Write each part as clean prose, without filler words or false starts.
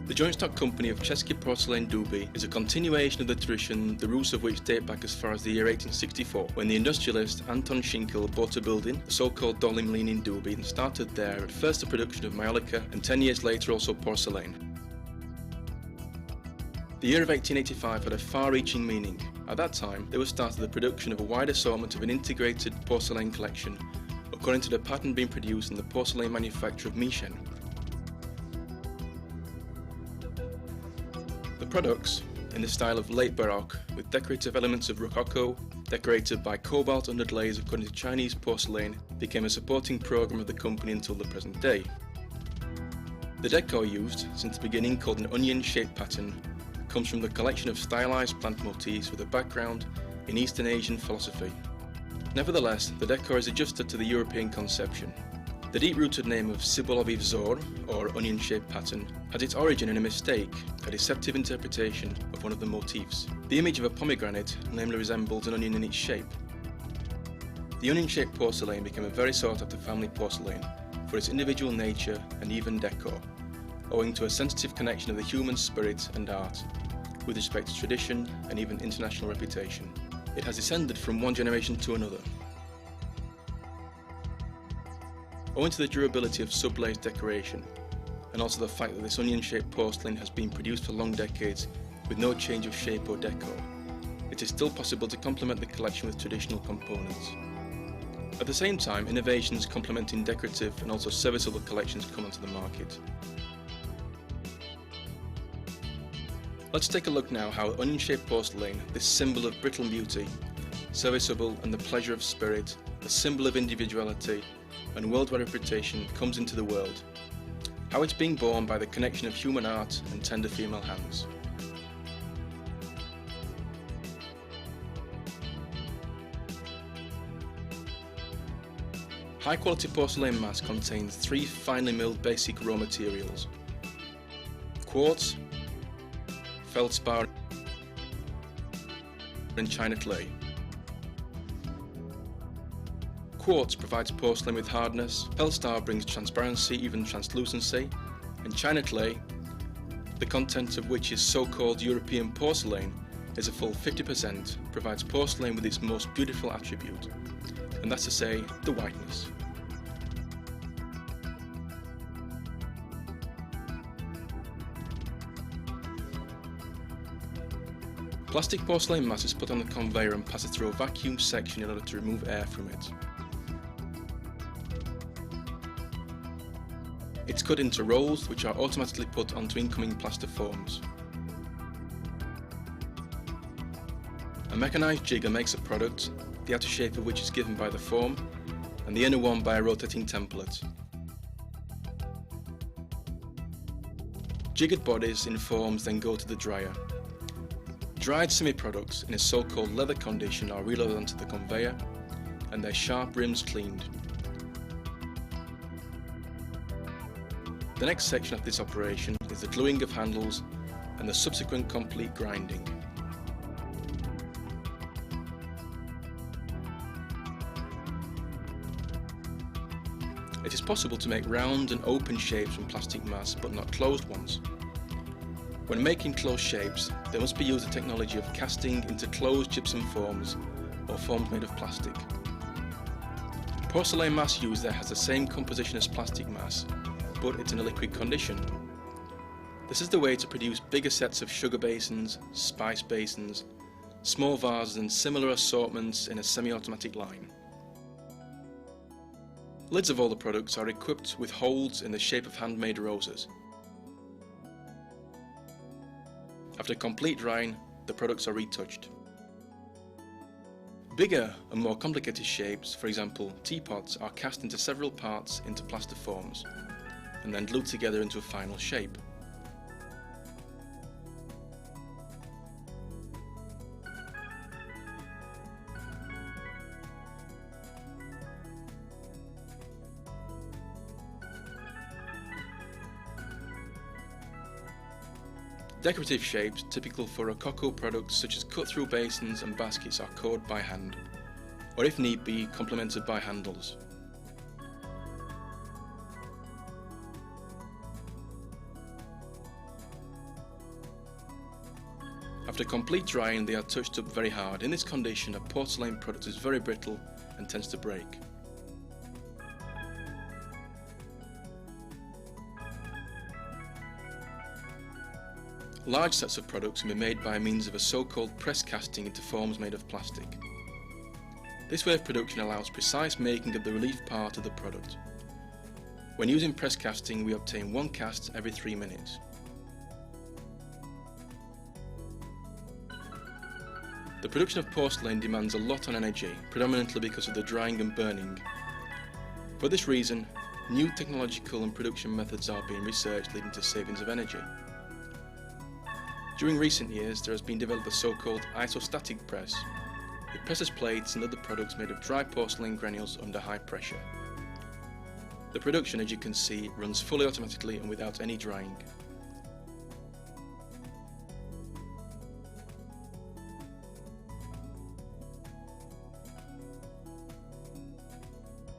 The joint stock company of Czech Porcelain Dubi is a continuation of the tradition, the roots of which date back as far as the year 1864, when the industrialist Anton Schinkel bought a building, the so-called Dolly Mlyn in Dubi, and started there at first the production of majolica and 10 years later also porcelain. The year of 1885 had a far-reaching meaning. At that time, there was started the production of a wide assortment of an integrated porcelain collection, according to the pattern being produced in the porcelain manufacture of Mischen. The products, in the style of late Baroque, with decorative elements of Rococo, decorated by cobalt underglaze according to Chinese porcelain, became a supporting program of the company until the present day. The decor used, since the beginning called an onion-shaped pattern, comes from the collection of stylized plant motifs with a background in Eastern Asian philosophy. Nevertheless, the decor is adjusted to the European conception. The deep-rooted name of Cibolovi vzor, or onion-shaped pattern, has its origin in a mistake, a deceptive interpretation of one of the motifs. The image of a pomegranate namely resembles an onion in its shape. The onion-shaped porcelain became a very sought-after family porcelain for its individual nature and even decor, owing to a sensitive connection of the human spirit and art, with respect to tradition and even international reputation. It has descended from one generation to another. Owing to the durability of sub-glazed decoration, and also the fact that this onion-shaped porcelain has been produced for long decades with no change of shape or decor, it is still possible to complement the collection with traditional components. At the same time, innovations complementing decorative and also serviceable collections come onto the market. Let's take a look now how onion-shaped porcelain, this symbol of brittle beauty, serviceable and the pleasure of spirit, a symbol of individuality and worldwide reputation, comes into the world. How it's being born by the connection of human art and tender female hands. High-quality porcelain mass contains 3 finely milled basic raw materials: quartz, feldspar and china clay. Quartz provides porcelain with hardness, feldspar brings transparency, even translucency, and china clay, the content of which is so-called European porcelain, is a full 50%, provides porcelain with its most beautiful attribute, and that's to say, the whiteness. Plastic porcelain mass is put on the conveyor and passes through a vacuum section in order to remove air from it. It's cut into rolls which are automatically put onto incoming plaster forms. A mechanised jigger makes a product, the outer shape of which is given by the form, and the inner one by a rotating template. Jiggered bodies in forms then go to the dryer. Dried semi-products in a so-called leather condition are reloaded onto the conveyor and their sharp rims cleaned. The next section of this operation is the gluing of handles and the subsequent complete grinding. It is possible to make round and open shapes from plastic mass, but not closed ones. When making closed shapes, there must be used the technology of casting into closed gypsum forms or forms made of plastic. Porcelain mass used there has the same composition as plastic mass, but it's in a liquid condition. This is the way to produce bigger sets of sugar basins, spice basins, small vases and similar assortments in a semi-automatic line. Lids of all the products are equipped with holes in the shape of handmade roses. After complete drying, the products are retouched. Bigger and more complicated shapes, for example teapots, are cast into several parts into plaster forms and then glued together into a final shape. Decorative shapes typical for Rococo products such as cut-through basins and baskets are cored by hand, or if need be, complemented by handles. After complete drying, they are touched up very hard. In this condition, a porcelain product is very brittle and tends to break. Large sets of products can be made by means of a so-called press casting into forms made of plastic. This way of production allows precise making of the relief part of the product. When using press casting, we obtain one cast every 3 minutes. The production of porcelain demands a lot on energy, predominantly because of the drying and burning. For this reason, new technological and production methods are being researched leading to savings of energy. During recent years, there has been developed a so-called isostatic press. It presses plates and other products made of dry porcelain granules under high pressure. The production, as you can see, runs fully automatically and without any drying.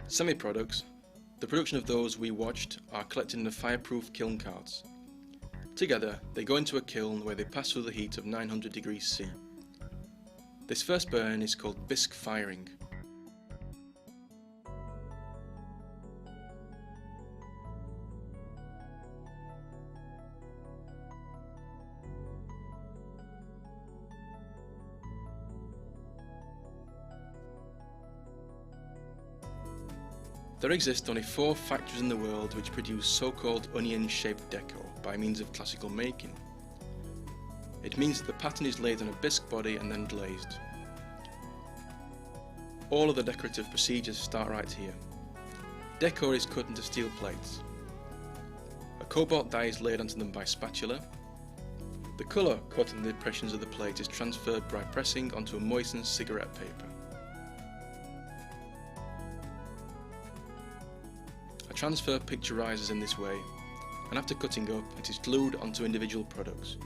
Semi-products, the production of those we watched, are collected in the fireproof kiln carts. Together, they go into a kiln where they pass through the heat of 900 degrees C. This first burn is called bisque firing. There exist only 4 factories in the world which produce so-called onion-shaped decor by means of classical making. It means that the pattern is laid on a bisque body and then glazed. All of the decorative procedures start right here. Decor is cut into steel plates. A cobalt dye is laid onto them by spatula. The colour caught in the impressions of the plate is transferred by pressing onto a moistened cigarette paper. A transfer picture rises in this way, and after cutting up, it is glued onto individual products.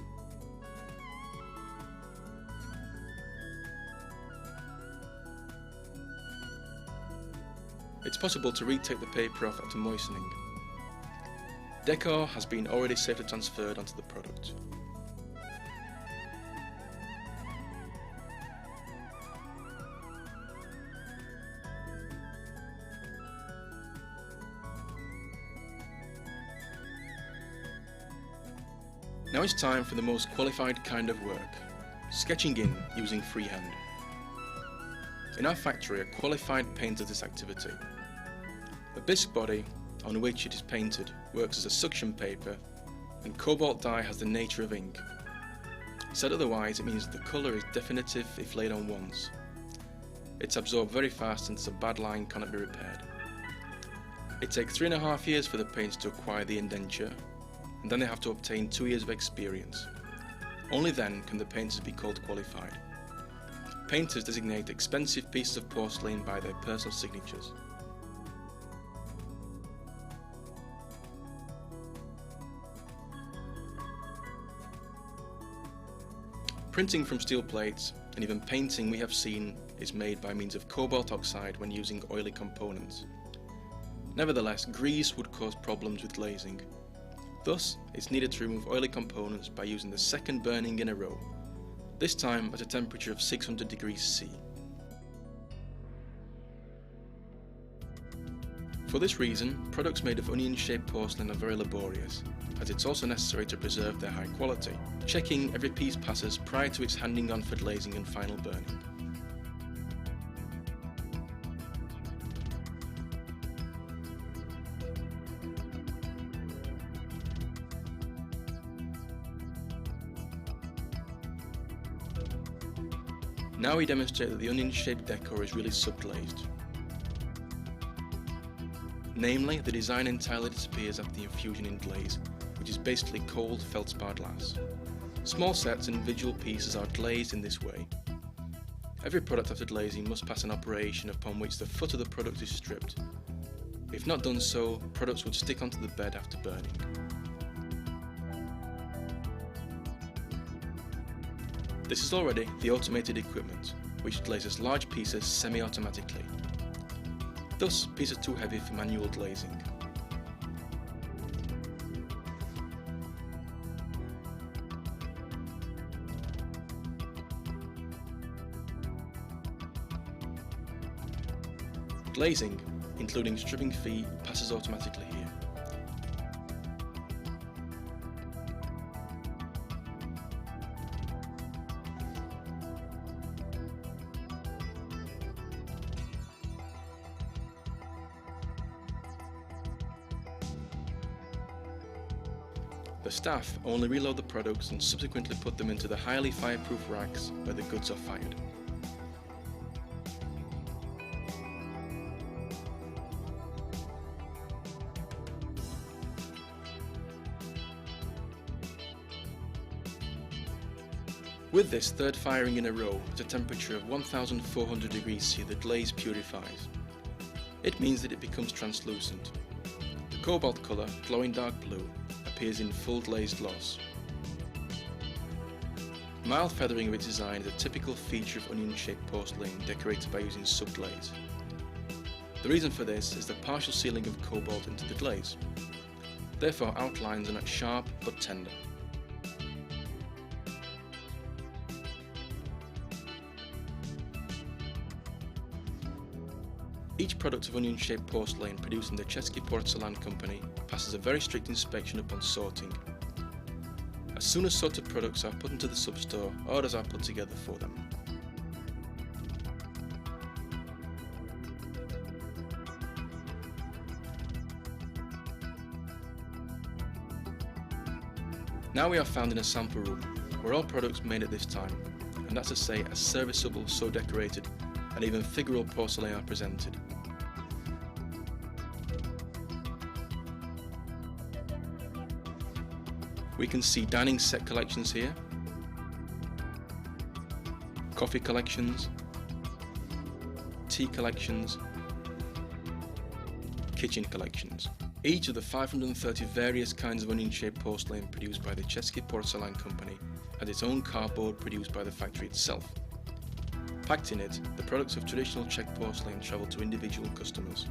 It's possible to retake the paper off after moistening. Decor has been already safely transferred onto the product. Now it's time for the most qualified kind of work, sketching in using freehand. In our factory, a qualified painter does this activity. A bisque body, on which it is painted, works as a suction paper, and cobalt dye has the nature of ink. Said otherwise, it means the colour is definitive if laid on once. It's absorbed very fast and a bad line cannot be repaired. It takes 3.5 years for the painter to acquire the indenture, and then they have to obtain 2 years of experience. Only then can the painters be called qualified. Painters designate expensive pieces of porcelain by their personal signatures. Printing from steel plates, and even painting we have seen, is made by means of cobalt oxide when using oily components. Nevertheless, grease would cause problems with glazing. Thus, it's needed to remove oily components by using the second burning in a row, this time at a temperature of 600 degrees C. For this reason, products made of onion-shaped porcelain are very laborious, as it's also necessary to preserve their high quality, checking every piece passes prior to its handing on for glazing and final burning. Now we demonstrate that the onion-shaped decor is really subglazed. Namely, the design entirely disappears after the infusion in glaze, which is basically cold feldspar glass. Small sets and individual pieces are glazed in this way. Every product after glazing must pass an operation upon which the foot of the product is stripped. If not done so, products would stick onto the bed after burning. This is already the automated equipment, which glazes large pieces semi-automatically. Thus, pieces too heavy for manual glazing. Glazing, including stripping feed, passes automatically here. The staff only reload the products and subsequently put them into the highly fireproof racks where the goods are fired. With this third firing in a row at a temperature of 1400 degrees C, the glaze purifies. It means that it becomes translucent. The cobalt colour, glowing dark blue, appears in full glazed gloss. Mild feathering of its design is a typical feature of onion-shaped porcelain decorated by using subglaze. The reason for this is the partial sealing of cobalt into the glaze. Therefore, outlines are not sharp but tender. Each product of onion-shaped porcelain produced in the Czech Porcelain Company passes a very strict inspection upon sorting. As soon as sorted products are put into the substore, orders are put together for them. Now we are found in a sample room, where all products made at this time, and that's to say as serviceable, so decorated, and even figural porcelain are presented. We can see dining set collections here, coffee collections, tea collections, kitchen collections. Each of the 530 various kinds of onion-shaped porcelain produced by the Czech Porcelain Company has its own cardboard produced by the factory itself. Packed in it, the products of traditional Czech porcelain travel to individual customers.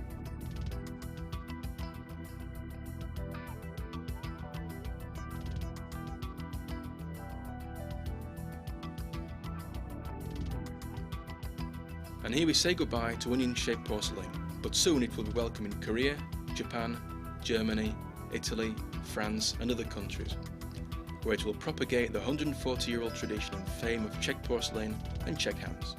And here we say goodbye to onion-shaped porcelain, but soon it will be welcome in Korea, Japan, Germany, Italy, France and other countries, where it will propagate the 140-year-old tradition and fame of Czech porcelain and Czech hands.